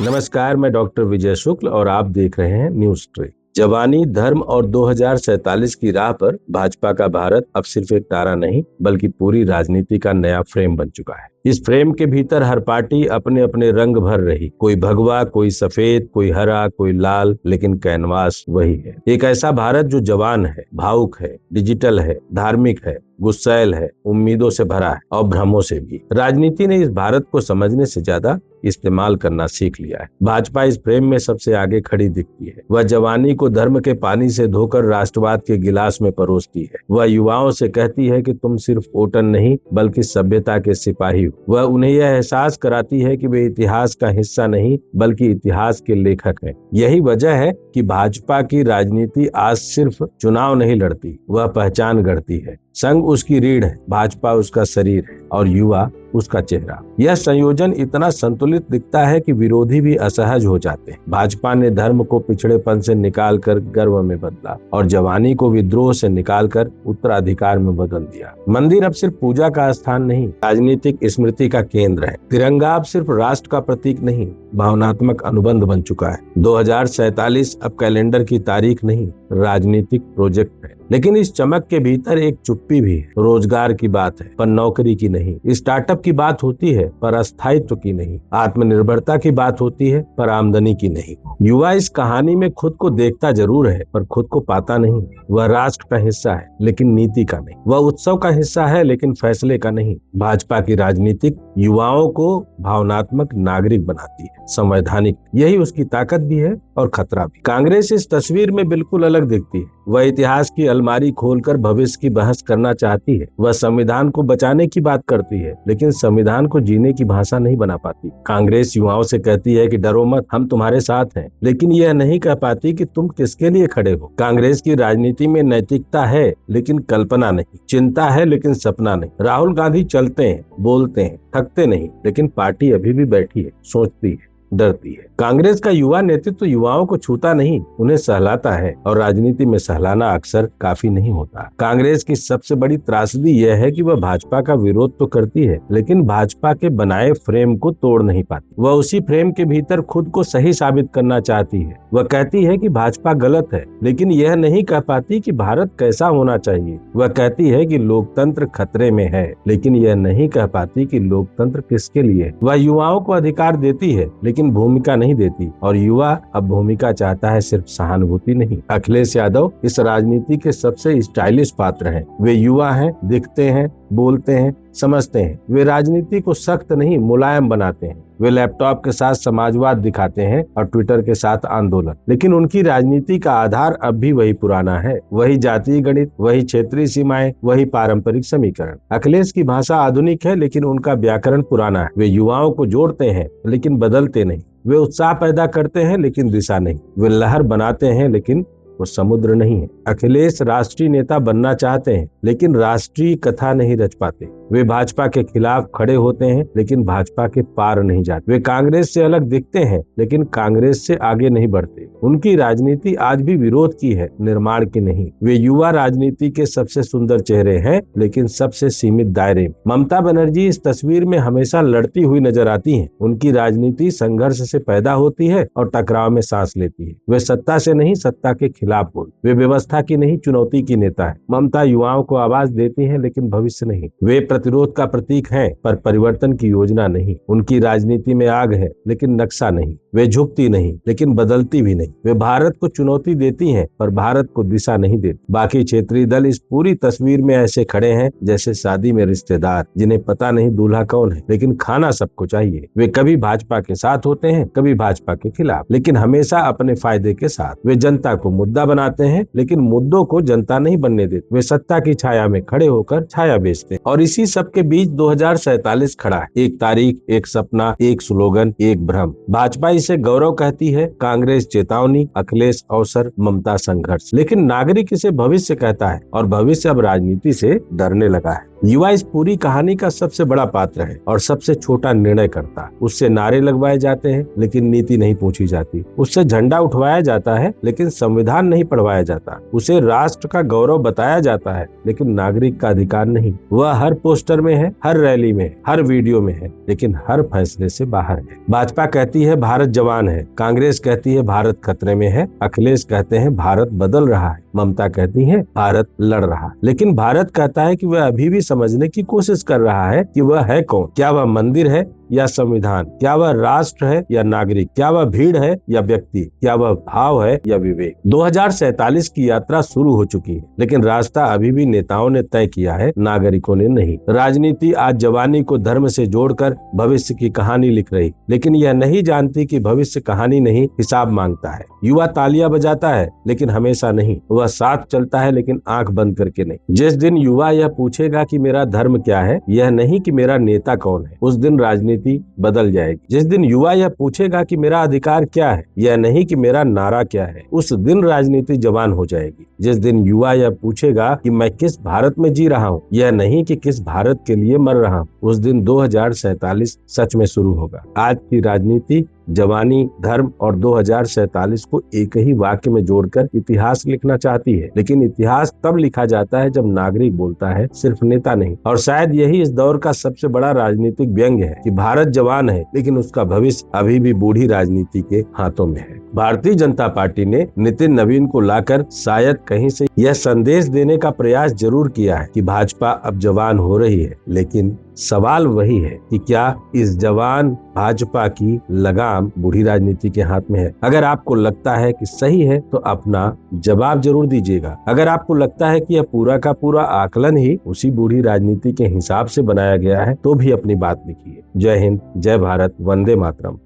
नमस्कार, मैं डॉक्टर विजय शुक्ल और आप देख रहे हैं न्यूज ट्री। जवानी, धर्म और 2047 की राह पर भाजपा का भारत अब सिर्फ एक तारा नहीं बल्कि पूरी राजनीति का नया फ्रेम बन चुका है। इस फ्रेम के भीतर हर पार्टी अपने अपने रंग भर रही, कोई भगवा, कोई सफेद, कोई हरा, कोई लाल, लेकिन कैनवास वही है। एक ऐसा भारत जो जवान है, भावुक है, डिजिटल है, धार्मिक है, गुस्सैल है, उम्मीदों से भरा है और भ्रमों से भी। राजनीति ने इस भारत को समझने से ज्यादा इस्तेमाल करना सीख लिया है। भाजपा इस फ्रेम में सबसे आगे खड़ी दिखती है। वह जवानी को धर्म के पानी से धोकर राष्ट्रवाद के गिलास में परोसती है। वह युवाओं से कहती है कि तुम सिर्फ वोटर नहीं बल्कि सभ्यता के सिपाही हो। वह उन्हें यह एहसास कराती है कि वे इतिहास का हिस्सा नहीं बल्कि इतिहास के लेखक हैं। यही वजह है कि भाजपा की राजनीति आज सिर्फ चुनाव नहीं लड़ती, वह पहचान गढ़ती है। संघ उसकी रीढ़ है, भाजपा उसका शरीर है और युवा उसका चेहरा। यह संयोजन इतना संतुलित दिखता है कि विरोधी भी असहज हो जाते हैं। भाजपा ने धर्म को पिछड़ेपन से निकालकर गर्व में बदला और जवानी को विद्रोह से निकालकर उत्तराधिकार में बदल दिया। मंदिर अब सिर्फ पूजा का स्थान नहीं, राजनीतिक स्मृति का केंद्र है। तिरंगा अब सिर्फ राष्ट्र का प्रतीक नहीं, भावनात्मक अनुबंध बन चुका है। 2047 अब कैलेंडर की तारीख नहीं, राजनीतिक प्रोजेक्ट है। लेकिन इस चमक के भीतर एक चुप्पी भी है। रोजगार की बात है पर नौकरी की नहीं, स्टार्टअप की बात होती है पर अस्थायित्व की नहीं, आत्मनिर्भरता की बात होती है पर आमदनी की नहीं। युवा इस कहानी में खुद को देखता जरूर है पर खुद को पाता नहीं। वह राष्ट्र का हिस्सा है लेकिन नीति का नहीं, वह उत्सव का हिस्सा है लेकिन फैसले का नहीं। भाजपा की राजनीतिक युवाओं को भावनात्मक नागरिक बनाती है, संवैधानिक। यही उसकी ताकत भी है और खतरा भी। कांग्रेस इस तस्वीर में बिल्कुल अलग दिखती है। वह इतिहास की अलमारी खोलकर भविष्य की बहस करना चाहती है। वह संविधान को बचाने की बात करती है लेकिन संविधान को जीने की भाषा नहीं बना पाती। कांग्रेस युवाओं से कहती है कि डरो मत, हम तुम्हारे साथ हैं, लेकिन यह नहीं कह पाती कि तुम किसके लिए खड़े हो। कांग्रेस की राजनीति में नैतिकता है लेकिन कल्पना नहीं, चिंता है लेकिन सपना नहीं। राहुल गांधी चलते हैं, बोलते हैं, थकते नहीं, लेकिन पार्टी अभी भी बैठी है, सोचती है, डरती है। कांग्रेस का युवा नेतृत्व युवाओं को छूता नहीं, उन्हें सहलाता है और राजनीति में सहलाना अक्सर काफी नहीं होता। कांग्रेस की सबसे बड़ी त्रासदी यह है कि वह भाजपा का विरोध तो करती है लेकिन भाजपा के बनाए फ्रेम को तोड़ नहीं पाती। वह उसी फ्रेम के भीतर खुद को सही साबित करना चाहती है। वह कहती है कि भाजपा गलत है लेकिन यह नहीं कह पाती कि भारत कैसा होना चाहिए। वह कहती है कि लोकतंत्र खतरे में है लेकिन यह नहीं कह पाती कि लोकतंत्र किसके लिए। वह युवाओं को अधिकार देती है लेकिन भूमिका नहीं देती और युवा अब भूमिका चाहता है, सिर्फ सहानुभूति नहीं। अखिलेश यादव इस राजनीति के सबसे स्टाइलिश पात्र हैं। वे युवा हैं, दिखते हैं, बोलते हैं, समझते हैं। वे राजनीति को सख्त नहीं मुलायम बनाते हैं। वे लैपटॉप के साथ समाजवाद दिखाते हैं और ट्विटर के साथ आंदोलन, लेकिन उनकी राजनीति का आधार अब भी वही पुराना है। वही जातीय गणित, वही क्षेत्रीय सीमाएं, वही पारंपरिक समीकरण। अखिलेश की भाषा आधुनिक है लेकिन उनका व्याकरण पुराना है। वे युवाओं को जोड़ते हैं लेकिन बदलते नहीं। वे उत्साह पैदा करते हैं लेकिन दिशा नहीं। वे लहर बनाते हैं लेकिन वो समुद्र नहीं है। अखिलेश राष्ट्रीय नेता बनना चाहते हैं लेकिन राष्ट्रीय कथा नहीं रच पाते। वे भाजपा के खिलाफ खड़े होते हैं लेकिन भाजपा के पार नहीं जाते। वे कांग्रेस से अलग दिखते हैं लेकिन कांग्रेस से आगे नहीं बढ़ते। उनकी राजनीति आज भी विरोध की है, निर्माण की नहीं। वे युवा राजनीति के सबसे सुंदर चेहरे हैं लेकिन सबसे सीमित दायरे में। ममता बनर्जी इस तस्वीर में हमेशा लड़ती हुई नजर आती हैं। उनकी राजनीति संघर्ष से पैदा होती है और टकराव में सांस लेती है। वे सत्ता से नहीं, सत्ता के खिलाफ बोल। वे व्यवस्था की नहीं, चुनौती की नेता है। ममता युवाओं को आवाज देती है लेकिन भविष्य नहीं। वे प्रतिरोध का प्रतीक हैं पर परिवर्तन की योजना नहीं। उनकी राजनीति में आग है लेकिन नक्शा नहीं। वे झुकती नहीं लेकिन बदलती भी नहीं। वे भारत को चुनौती देती हैं पर भारत को दिशा नहीं देती। बाकी क्षेत्रीय दल इस पूरी तस्वीर में ऐसे खड़े हैं जैसे शादी में रिश्तेदार जिन्हें पता नहीं दूल्हा कौन है लेकिन खाना सबको चाहिए। वे कभी भाजपा के साथ होते हैं, कभी भाजपा के खिलाफ, लेकिन हमेशा अपने फायदे के साथ। वे जनता को मुद्दा बनाते हैं लेकिन मुद्दों को जनता नहीं बनने देते। वे सत्ता की छाया में खड़े होकर छाया बेचते हैं और इसी सब के बीच 2047 खड़ा है। एक तारीख, एक सपना, एक स्लोगन, एक भ्रम। भाजपा इसे गौरव कहती है, कांग्रेस चेतावनी, अखिलेश अवसर, ममता संघर्ष। लेकिन नागरिक इसे भविष्य कहता है और भविष्य अब राजनीति से डरने लगा है। युवा इस पूरी कहानी का सबसे बड़ा पात्र है और सबसे छोटा निर्णय करता है। उससे नारे लगवाए जाते हैं लेकिन नीति नहीं पूछी जाती। उससे झंडा उठवाया जाता है लेकिन संविधान नहीं पढ़वाया जाता। उसे राष्ट्र का गौरव बताया जाता है लेकिन नागरिक का अधिकार नहीं। वह हर पोस्टर में है, हर रैली में है, हर वीडियो में है, लेकिन हर फैसले से बाहर है। भाजपा कहती है भारत जवान है। कांग्रेस कहती है भारत खतरे में है, अखिलेश कहते हैं भारत बदल रहा है, ममता कहती है भारत लड़ रहा है। लेकिन भारत कहता है कि वह अभी भी समझने की कोशिश कर रहा है कि वह है कौन। क्या वह मंदिर है या संविधान? क्या वह राष्ट्र है या नागरिक? क्या वह भीड़ है या व्यक्ति? क्या वह भाव है या विवेक? 2047 की यात्रा शुरू हो चुकी है, लेकिन रास्ता अभी भी नेताओं ने तय किया है, नागरिकों ने नहीं। राजनीति आज जवानी को धर्म से जोड़कर भविष्य की कहानी लिख रही, लेकिन यह नहीं जानती कि भविष्य कहानी नहीं, हिसाब मांगता है। युवा तालियां बजाता है, लेकिन हमेशा नहीं। वह साथ चलता है, लेकिन आंख बंद करके नहीं। जिस दिन युवा यह पूछेगा कि मेरा धर्म क्या है, यह नहीं कि मेरा नेता कौन है, उस दिन राजनीति बदल जाएगी। जिस दिन युवा यह पूछेगा कि मेरा अधिकार क्या है, यह नहीं कि मेरा नारा क्या है, उस दिन राजनीति जवान हो जाएगी। जिस दिन युवा यह पूछेगा कि मैं किस भारत में जी रहा हूँ, यह नहीं कि किस भारत के लिए मर रहा हूँ, उस दिन 2047 सच में शुरू होगा। आज की राजनीति जवानी, धर्म और 2047 को एक ही वाक्य में जोड़कर इतिहास लिखना चाहती है, लेकिन इतिहास तब लिखा जाता है जब नागरिक बोलता है, सिर्फ नेता नहीं। और शायद यही इस दौर का सबसे बड़ा राजनीतिक व्यंग्य है कि भारत जवान है, लेकिन उसका भविष्य अभी भी बूढ़ी राजनीति के हाथों में है। भारतीय जनता पार्टी ने नितिन नवीन को लाकर शायद कहीं से यह संदेश देने का प्रयास जरूर किया है कि भाजपा अब जवान हो रही है, लेकिन सवाल वही है कि क्या इस जवान भाजपा की लगाम बूढ़ी राजनीति के हाथ में है? अगर आपको लगता है कि सही है तो अपना जवाब जरूर दीजिएगा। अगर आपको लगता है कि यह पूरा का पूरा आकलन ही उसी बूढ़ी राजनीति के हिसाब से बनाया गया है, तो भी अपनी बात लिखिए। जय हिंद, जय भारत, वंदे मातरम।